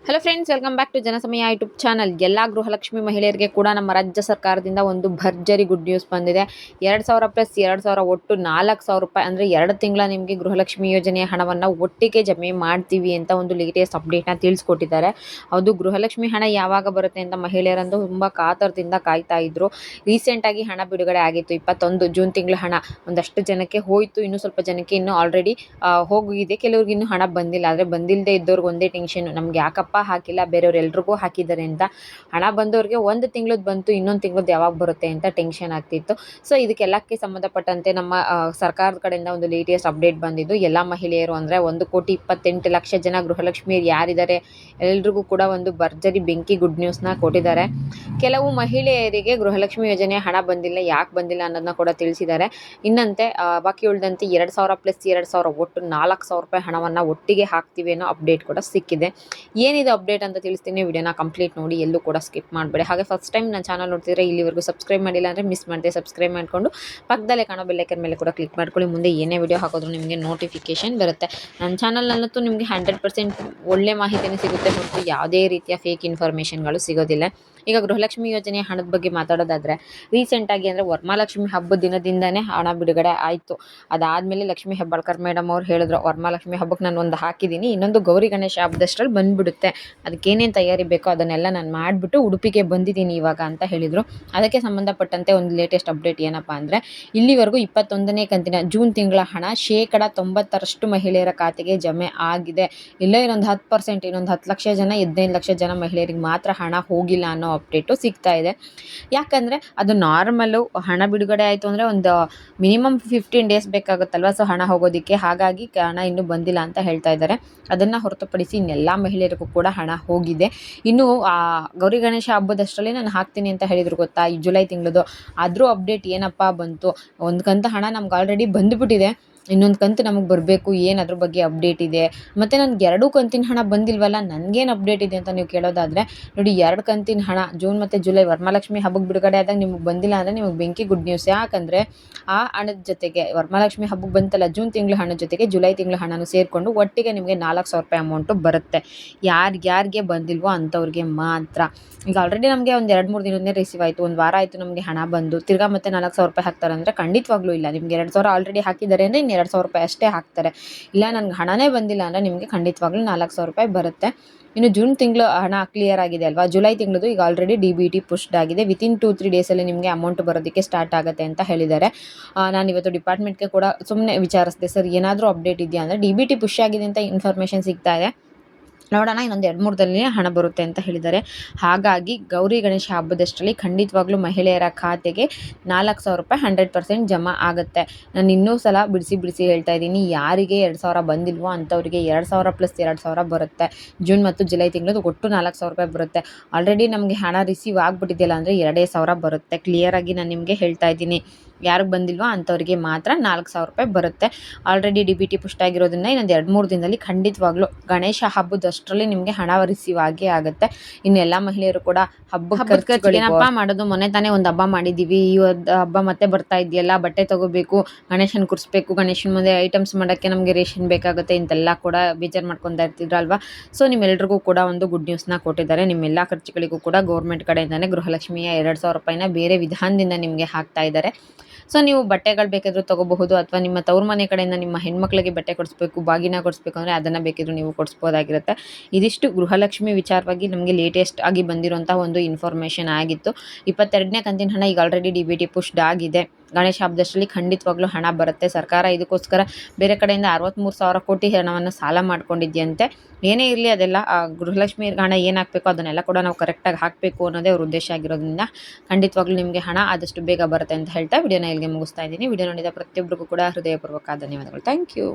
Hello friends, welcome back to Janasamaya YouTube channel. ಎಲ್ಲ ಗೃಹಲಕ್ಷ್ಮಿ ಮಹಿಳೆಯರಿಗೆ ಕೂಡ ನಮ್ಮ ರಾಜ್ಯ ಸರ್ಕಾರದಿಂದ ಒಂದು ಭರ್ಜರಿ ಗುಡ್ ನ್ಯೂಸ್ ಬಂದಿದೆ. 2,000 ಪ್ಲಸ್ 2,000 ಒಟ್ಟು 4,000 ರೂಪಾಯಿ ಅಂದರೆ 2 ತಿಂಗಳ ನಿಮಗೆ ಗೃಹಲಕ್ಷ್ಮಿ ಯೋಜನೆಯ ಹಣವನ್ನು ಒಟ್ಟಿಗೆ ಜಮೆ ಮಾಡ್ತೀವಿ ಅಂತ ಒಂದು ಲೇಟೆಸ್ಟ್ ಅಪ್ಡೇಟ್ನ ತಿಳಿಸ್ಕೊಟ್ಟಿದ್ದಾರೆ. ಅದು ಗೃಹಲಕ್ಷ್ಮಿ ಹಣ ಯಾವಾಗ ಬರುತ್ತೆ ಅಂತ ಮಹಿಳೆಯರಂದು ತುಂಬ ಕಾತರದಿಂದ ಕಾಯ್ತಾ ಇದ್ರು. ರೀಸೆಂಟಾಗಿ ಹಣ ಬಿಡುಗಡೆ ಆಗಿತ್ತು. 21 ಜೂನ್ ತಿಂಗಳ ಹಣ ಒಂದಷ್ಟು ಜನಕ್ಕೆ ಹೋಯಿತು, ಇನ್ನೂ ಸ್ವಲ್ಪ ಜನಕ್ಕೆ ಇನ್ನೂ ಆಲ್ರೆಡಿ ಹೋಗಿದೆ, ಕೆಲವ್ರಿಗೆ ಇನ್ನೂ ಹಣ ಬಂದಿಲ್ಲ. ಆದರೆ ಬಂದಿಲ್ಲದೆ ಇದ್ದವ್ರಿಗೆ ಒಂದೇ ಟೆನ್ಷನ್, ನಮ್ಗೆ ಯಾಕಪ್ಪ ಹಾಕಿಲ್ಲ, ಬೇರೆಯವ್ರು ಎಲ್ರಿಗೂ ಹಾಕಿದ್ದಾರೆ ಅಂತ. ಹಣ ಬಂದವ್ರಿಗೆ ಒಂದು ತಿಂಗಳದ್ದು ಬಂತು, ಇನ್ನೊಂದು ತಿಂಗಳದ್ದು ಯಾವಾಗ ಬರುತ್ತೆ ಅಂತ ಟೆನ್ಷನ್ ಆಗ್ತಿತ್ತು. ಸೊ ಇದಕ್ಕೆಲ್ಲಕ್ಕೆ ಸಂಬಂಧಪಟ್ಟಂತೆ ನಮ್ಮ ಸರ್ಕಾರದ ಕಡೆಯಿಂದ ಒಂದು ಲೇಟೆಸ್ಟ್ ಅಪ್ಡೇಟ್ ಬಂದಿದ್ದು. ಎಲ್ಲ ಮಹಿಳೆಯರು ಅಂದರೆ 1,28,00,000 ಜನ ಗೃಹಲಕ್ಷ್ಮಿಯರು ಯಾರಿದ್ದಾರೆ ಎಲ್ರಿಗೂ ಕೂಡ ಒಂದು ಭರ್ಜರಿ ಬೆಂಕಿ ಗುಡ್ ನ್ಯೂಸ್ನ ಕೊಟ್ಟಿದ್ದಾರೆ. ಕೆಲವು ಮಹಿಳೆಯರಿಗೆ ಗೃಹಲಕ್ಷ್ಮಿ ಯೋಜನೆ ಹಣ ಬಂದಿಲ್ಲ, ಯಾಕೆ ಬಂದಿಲ್ಲ ಅನ್ನೋದನ್ನ ಕೂಡ ತಿಳಿಸಿದ್ದಾರೆ. ಇನ್ನಂತೆ ಬಾಕಿ ಉಳಿದಂತೆ 2,000 ಪ್ಲಸ್ 2,000 ಒಟ್ಟು 4,000 ರೂಪಾಯಿ ಹಣವನ್ನು ಒಟ್ಟಿಗೆ ಹಾಕ್ತೀವಿ ಅನ್ನೋ ಅಪ್ಡೇಟ್ ಕೂಡ ಸಿಕ್ಕಿದೆ. ಏನಿದೆ ಅಪ್ಡೇಟ್ ಅಂತ ತಿಳಿಸ್ತೀನಿ. ವಿಡಿಯೋನ ಕಂಪ್ಲೀಟ್ ನೋಡಿ, ಎಲ್ಲೂ ಕೂಡ ಸ್ಕಿಪ್ ಮಾಡಬೇಡಿ. ಹಾಗೆ ಫಸ್ಟ್ ಟೈಮ್ ನನ್ನ ಚಾನಲ್ ನೋಡ್ತಿದ್ರೆ ಇಲ್ಲಿವರೆಗೂ ಸಬ್ಸ್ಕ್ರೈಬ್ ಮಾಡಿಲ್ಲ ಅಂದರೆ ಮಿಸ್ ಮಾಡಿದೆ, ಸಬ್ಸ್ಕ್ರೈಬ್ ಮಾಡಿಕೊಂಡು ಪಕ್ಕದಲ್ಲೇ ಕಾಣೋ ಬೆಲ್ಲೈಕನ್ ಮೇಲೆ ಕೂಡ ಕ್ಲಿಕ್ ಮಾಡ್ಕೊಳ್ಳಿ. ಮುಂದೆ ಏನೇ ವಿಡಿಯೋ ಹಾಕೋದ್ರೂ ನಿಮಗೆ ನೋಟಿಫಿಕೇಶನ್ ಬರುತ್ತೆ. ನನ್ನ ಚಾನಲ್ನಲ್ಲಂತೂ ನಿಮಗೆ 100% ಒಳ್ಳೆ ಮಾಹಿತಿನೇ ಸಿಗುತ್ತೆ ಹೊರತು ಯಾವುದೇ ರೀತಿಯ ಫೇಕ್ ಇನ್ಫಾರ್ಮೇಷನ್ಗಳು ಸಿಗೋದಿಲ್ಲ. ಈಗ ಗೃಹಲಕ್ಷ್ಮಿ ಯೋಜನೆಯ ಹಣದ ಬಗ್ಗೆ ಮಾತಾಡೋದಾದರೆ, ರೀಸೆಂಟಾಗಿ ಅಂದರೆ ವರಮಹಾಲಕ್ಷ್ಮಿ ಹಬ್ಬದ ದಿನದಿಂದನೇ ಹಣ ಬಿಡುಗಡೆ ಆಯಿತು. ಅದಾದಮೇಲೆ ಲಕ್ಷ್ಮೀ ಹೆಬ್ಬಾಳ್ಕರ್ ಮೇಡಮ್ ಅವ್ರು ಹೇಳಿದ್ರು, ವರಮಹಾಲಕ್ಷ್ಮಿ ಹಬ್ಬಕ್ಕೆ ನಾನು ಒಂದು ಹಾಕಿದ್ದೀನಿ, ಇನ್ನೊಂದು ಗೌರಿ ಗಣೇಶ ಹಬ್ಬದಷ್ಟರಲ್ಲಿ ಬಂದುಬಿಡುತ್ತೆ, ಅದಕ್ಕೇನೇನು ತಯಾರಿ ಬೇಕೋ ಅದನ್ನೆಲ್ಲ ನಾನು ಮಾಡಿಬಿಟ್ಟು ಉಡುಪಿಗೆ ಬಂದಿದ್ದೀನಿ ಇವಾಗ ಅಂತ ಹೇಳಿದರು. ಅದಕ್ಕೆ ಸಂಬಂಧಪಟ್ಟಂತೆ ಒಂದು ಲೇಟೆಸ್ಟ್ ಅಪ್ಡೇಟ್ ಏನಪ್ಪ ಅಂದರೆ, ಇಲ್ಲಿವರೆಗೂ 21ನೇ ಕಂತಿನ ಜೂನ್ ತಿಂಗಳ ಹಣ 90% ಮಹಿಳೆಯರ ಖಾತೆಗೆ ಜಮೆ ಆಗಿದೆ. ಇಲ್ಲೇ ಇನ್ನೊಂದು 10%, ಇನ್ನೊಂದು 10 ಲಕ್ಷ ಜನ, 15 ಲಕ್ಷ ಜನ ಮಹಿಳೆಯರಿಗೆ ಮಾತ್ರ ಹಣ ಹೋಗಿಲ್ಲ ಅನ್ನೋ ಅಪ್ಡೇಟು ಸಿಗ್ತಾ ಇದೆ. ಯಾಕಂದರೆ ಅದು ನಾರ್ಮಲ್ಲು, ಹಣ ಬಿಡುಗಡೆ ಆಯಿತು ಅಂದರೆ ಒಂದು ಮಿನಿಮಮ್ 15 ಡೇಸ್ ಬೇಕಾಗುತ್ತಲ್ವ, ಸೊ ಹಣ ಹೋಗೋದಕ್ಕೆ. ಹಾಗಾಗಿ ಹಣ ಇನ್ನೂ ಬಂದಿಲ್ಲ ಅಂತ ಹೇಳ್ತಾ ಇದ್ದಾರೆ. ಅದನ್ನು ಹೊರತುಪಡಿಸಿ ಇನ್ನೆಲ್ಲ ಮಹಿಳೆಯರಿಗೂ ಕೂಡ ಹಣ ಹೋಗಿದೆ. ಇನ್ನು ಗೌರಿ ಗಣೇಶ ಹಬ್ಬದಷ್ಟರಲ್ಲಿ ನಾನು ಹಾಕ್ತೀನಿ ಅಂತ ಹೇಳಿದ್ರು ಗೊತ್ತಾ, ಈ ಜುಲೈ ತಿಂಗಳದು. ಆದರೂ ಅಪ್ಡೇಟ್ ಏನಪ್ಪ ಬಂತು, ಒಂದು ಕಂತು ಹಣ ನಮ್ಗೆ ಆಲ್ರೆಡಿ ಬಂದುಬಿಟ್ಟಿದೆ, ಇನ್ನೊಂದು ಕಂತು ನಮಗೆ ಬರಬೇಕು, ಏನು ಅದ್ರ ಬಗ್ಗೆ ಅಪ್ಡೇಟ್ ಇದೆ? ಮತ್ತು ನನಗೆ 2 ಕಂತಿನ ಹಣ ಬಂದಿಲ್ವಲ್ಲ, ನನಗೇನು ಅಪ್ಡೇಟ್ ಇದೆ ಅಂತ ನೀವು ಕೇಳೋದಾದರೆ, ನೋಡಿ 2 ಕಂತಿನ ಹಣ ಜೂನ್ ಮತ್ತು ಜುಲೈ ವರಮಹಾಲಕ್ಷ್ಮಿ ಹಬ್ಬಕ್ಕೆ ಬಿಡುಗಡೆ ಆದಾಗ ನಿಮಗೆ ಬಂದಿಲ್ಲ ಅಂದರೆ ನಿಮಗೆ ಬೆಂಕಿ ಗುಡ್ ನ್ಯೂಸ್. ಯಾಕಂದರೆ ಆ ಹಣದ ಜೊತೆಗೆ ವರಮಹಾಲಕ್ಷ್ಮಿ ಹಬ್ಬಕ್ಕೆ ಬಂತಲ್ಲ ಜೂನ್ ತಿಂಗಳ ಹಣದ ಜೊತೆಗೆ ಜುಲೈ ತಿಂಗಳ ಹಣನೂ ಸೇರಿಕೊಂಡು ಒಟ್ಟಿಗೆ ನಿಮಗೆ 4,000 ರೂಪಾಯಿ ಅಮೌಂಟು ಬರುತ್ತೆ. ಯಾರಿಗೆ ಬಂದಿಲ್ವೋ ಅಂಥವ್ರಿಗೆ ಮಾತ್ರ. ಈಗ ಆಲ್ರೆಡಿ ನಮಗೆ ಒಂದು 2-3 ದಿನನೇ ರಿಸೀವ್ ಆಯಿತು, ಒಂದು ವಾರ ಆಯಿತು ನಮಗೆ ಹಣ ಬಂದು, ತಿರ್ಗಾ ಮತ್ತೆ 4,000 ರೂಪಾಯಿ ಹಾಕ್ತಾರೆ ಅಂದರೆ ಖಂಡಿತವಾಗ್ಲೂ ಇಲ್ಲ. ನಿಮಗೆ 2,000 ಆಲ್ರೆಡಿ ಹಾಕಿದ್ದಾರೆ ಅಂದರೆ ಇನ್ನು 2,000 ರೂಪಾಯಿ ಅಷ್ಟೇ ಹಾಕ್ತಾರೆ. ಇಲ್ಲ ನನಗೆ ಹಣನೇ ಬಂದಿಲ್ಲ ಅಂದರೆ ನಿಮಗೆ ಖಂಡಿತವಾಗ್ಲೂ 4,000 ರೂಪಾಯಿ ಬರುತ್ತೆ. ಇನ್ನು ಜೂನ್ ತಿಂಗಳು ಹಣ ಕ್ಲಿಯರ್ ಆಗಿದೆ ಅಲ್ವಾ, ಜುಲೈ ತಿಂಗಳದು ಈಗ ಆಲ್ರೆಡಿ DBT ಪುಷ್ಡ್ ಆಗಿದೆ. ವಿತಿನ್ 2-3 ಡೇಸಲ್ಲಿ ನಿಮಗೆ ಅಮೌಂಟ್ ಬರೋದಕ್ಕೆ ಸ್ಟಾರ್ಟ್ ಆಗುತ್ತೆ ಅಂತ ಹೇಳಿದ್ದಾರೆ. ನಾನು ಇವತ್ತು ಡಿಪಾರ್ಟ್ಮೆಂಟ್ಗೆ ಕೂಡ ಸುಮ್ಮನೆ ವಿಚಾರಿಸಿದೆ, ಸರ್ ಏನಾದರೂ ಅಪ್ಡೇಟ್ ಇದೆಯಾ ಅಂದರೆ DBT ಪುಷ್ ಆಗಿದೆ ಅಂತ ಇನ್ಫಾರ್ಮೇಷನ್ ಸಿಗ್ತಾ ಇದೆ, ನೋಡೋಣ ಇನ್ನೊಂದು 2-3 ದಿನದಲ್ಲಿ ಹಣ ಬರುತ್ತೆ ಅಂತ ಹೇಳಿದ್ದಾರೆ. ಹಾಗಾಗಿ ಗೌರಿ ಗಣೇಶ ಹಬ್ಬದಷ್ಟರಲ್ಲಿ ಖಂಡಿತವಾಗ್ಲೂ ಮಹಿಳೆಯರ ಖಾತೆಗೆ 4,000 ರೂಪಾಯಿ 100% ಜಮಾ ಆಗುತ್ತೆ. ನಾನು ಇನ್ನೂ ಸಲ ಬಿಡಿಸಿ ಹೇಳ್ತಾ ಇದ್ದೀನಿ, ಯಾರಿಗೆ 2,000 ಬಂದಿಲ್ವೋ ಅಂಥವರಿಗೆ 2,000 ಪ್ಲಸ್ 2,000 ಬರುತ್ತೆ. ಜೂನ್ ಮತ್ತು ಜುಲೈ ತಿಂಗಳದ್ದು ಒಟ್ಟು 4,000 ರೂಪಾಯಿ ಬರುತ್ತೆ. ಆಲ್ರೆಡಿ ನಮಗೆ ಹಣ ರಿಸೀವ್ ಆಗಿಬಿಟ್ಟಿದೆಯಲ್ಲ ಅಂದರೆ 2,000 ಬರುತ್ತೆ. ಕ್ಲಿಯರಾಗಿ ನಾನು ನಿಮಗೆ ಹೇಳ್ತಾ ಇದ್ದೀನಿ, ಯಾರಿಗೆ ಬಂದಿಲ್ವೋ ಅಂಥವ್ರಿಗೆ ಮಾತ್ರ 4,000 ರೂಪಾಯಿ ಬರುತ್ತೆ. ಆಲ್ರೆಡಿ DBT ಪುಷ್ಟ್ ಆಗಿರೋದ್ರಿಂದ ಇನ್ನೊಂದು 2-3 ದಿನದಲ್ಲಿ ಖಂಡಿತವಾಗ್ಲೂ ಗಣೇಶ ಹಬ್ಬದಷ್ಟರಲ್ಲಿ ನಿಮಗೆ ಹಣ ರಿಸೀವ್ ಆಗೇ ಆಗುತ್ತೆ. ಇನ್ನೆಲ್ಲ ಮಹಿಳೆಯರು ಕೂಡ ಹಬ್ಬಕ್ಕೆ ಏನಪ್ಪ ಮಾಡೋದು, ಮೊನ್ನೆ ತಾನೇ ಒಂದು ಹಬ್ಬ ಮಾಡಿದ್ದೀವಿ, ಈ ಹಬ್ಬ ಮತ್ತೆ ಬರ್ತಾ ಇದೆಯಲ್ಲ, ಬಟ್ಟೆ ತೊಗೋಬೇಕು, ಗಣೇಶನ ಕೂರಿಸ್ಬೇಕು, ಗಣೇಶನ ಮುಂದೆ ಐಟಮ್ಸ್ ಮಾಡೋಕ್ಕೆ ನಮಗೆ ರೇಷನ್ ಬೇಕಾಗುತ್ತೆ, ಇಂತೆಲ್ಲ ಕೂಡ ಬೇಜಾರು ಮಾಡ್ಕೊತಾ ಇರ್ತಿದ್ರಲ್ವಾ. ಸೊ ನಿಮ್ಮೆಲ್ರಿಗೂ ಕೂಡ ಒಂದು ಗುಡ್ ನ್ಯೂಸ್ನ ಕೊಟ್ಟಿದ್ದಾರೆ. ನಿಮ್ಮೆಲ್ಲ ಖರ್ಚುಗಳಿಗೂ ಕೂಡ ಗೌರ್ಮೆಂಟ್ ಕಡೆಯಿಂದನೇ ಗೃಹಲಕ್ಷ್ಮಿಯ 2,000 ರೂಪಾಯಿನ ಬೇರೆ ವಿಧಾನದಿಂದ ನಿಮಗೆ ಹಾಕ್ತಾ ಇದ್ದಾರೆ. ಸೊ ನೀವು ಬಟ್ಟೆಗಳು ಬೇಕಿದ್ರೂ ತೊಗೋಬಹುದು, ಅಥವಾ ನಿಮ್ಮ ತವ್ರ ಮನೆ ಕಡೆಯಿಂದ ನಿಮ್ಮ ಹೆಣ್ಮಕ್ಳಿಗೆ ಬಟ್ಟೆ ಕೊಡಿಸ್ಬೇಕು, ಬಾಗಿನ ಕೊಡಿಸ್ಬೇಕು ಅಂದರೆ ಅದನ್ನು ಬೇಕಿದ್ರೂ ನೀವು ಕೊಡಿಸ್ಬೋದಾಗಿರುತ್ತೆ. ಇದಿಷ್ಟು ಗೃಹಲಕ್ಷ್ಮಿ ವಿಚಾರವಾಗಿ ನಮಗೆ ಲೇಟೆಸ್ಟ್ ಆಗಿ ಬಂದಿರುವಂಥ ಒಂದು ಇನ್ಫಾರ್ಮೇಷನ್ ಆಗಿತ್ತು. 22ನೇ ಕಂತಿನ ಹಣ ಈಗ ಆಲ್ರೆಡಿ DBT ಪುಷ್ಡ್ ಆಗಿದೆ. ಗಣೇಶ ಹಬ್ಬದಷ್ಟರಲ್ಲಿ ಖಂಡಿತವಾಗ್ಲೂ ಹಣ ಬರುತ್ತೆ. ಸರ್ಕಾರ ಇದಕ್ಕೋಸ್ಕರ ಬೇರೆ ಕಡೆಯಿಂದ 63,000 ಕೋಟಿ ಹಣವನ್ನು ಸಾಲ ಮಾಡ್ಕೊಂಡಿದ್ಯಂತೆ. ಏನೇ ಇರಲಿ ಅದೆಲ್ಲ ಗೃಹಲಕ್ಷ್ಮಿ ಹಣ ಏನು ಹಾಕಬೇಕು ಅದನ್ನೆಲ್ಲ ಕೂಡ ನಾವು ಕರೆಕ್ಟಾಗಿ ಹಾಕಬೇಕು ಅನ್ನೋದೇ ಅವ್ರ ಉದ್ದೇಶ ಆಗಿರೋದ್ರಿಂದ ಖಂಡಿತವಾಗ್ಲೂ ನಿಮಗೆ ಹಣ ಆದಷ್ಟು ಬೇಗ ಬರುತ್ತೆ ಅಂತ ಹೇಳ್ತಾ ವಿಡಿಯೋನ ಇಲ್ಲಿಗೆ ಮುಗಿಸ್ತಾ ಇದ್ದೀನಿ. ವಿಡಿಯೋ ನೋಡಿದ ಪ್ರತಿಯೊಬ್ಬರಿಗೂ ಕೂಡ ಹೃದಯಪೂರ್ವಕ ಧನ್ಯವಾದಗಳು. Thank you.